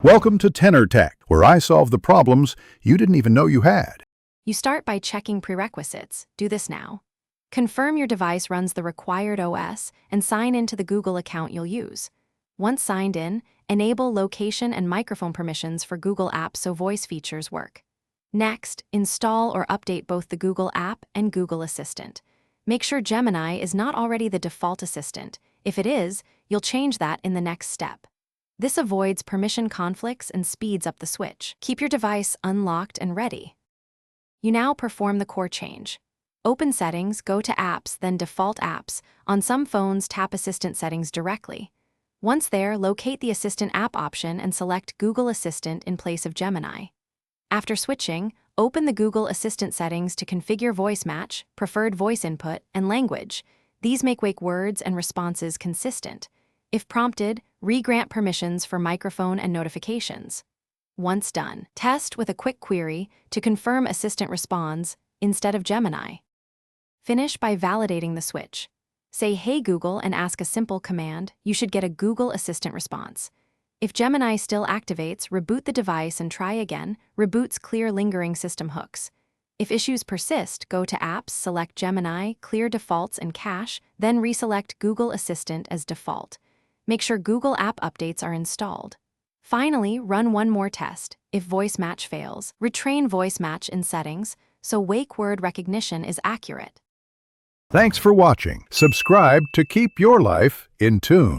Welcome to Tenor Tech, where I solve the problems you didn't even know you had. You start by checking prerequisites. Do this now. Confirm your device runs the required OS and sign into the Google account you'll use. Once signed in, enable location and microphone permissions for Google Apps so voice features work. Next, install or update both the Google app and Google Assistant. Make sure Gemini is not already the default assistant. If it is, you'll change that in the next step. This avoids permission conflicts and speeds up the switch. Keep your device unlocked and ready. You now perform the core change. Open Settings, go to Apps, then Default Apps. On some phones, tap Assistant settings directly. Once there, locate the Assistant app option and select Google Assistant in place of Gemini. After switching, open the Google Assistant settings to configure voice match, preferred voice input, and language. These make words and responses consistent. If prompted, re-grant permissions for microphone and notifications. Once done, test with a quick query to confirm Assistant responds instead of Gemini. Finish by validating the switch. Say, "Hey Google," and ask a simple command. You should get a Google Assistant response. If Gemini still activates, reboot the device and try again. Reboots clear lingering system hooks. If issues persist, go to Apps, select Gemini, clear defaults and cache, then reselect Google Assistant as default. Make sure Google app updates are installed. Finally, run one more test. If voice match fails, retrain voice match in settings so wake word recognition is accurate. Thanks for watching. Subscribe to keep your life in tune.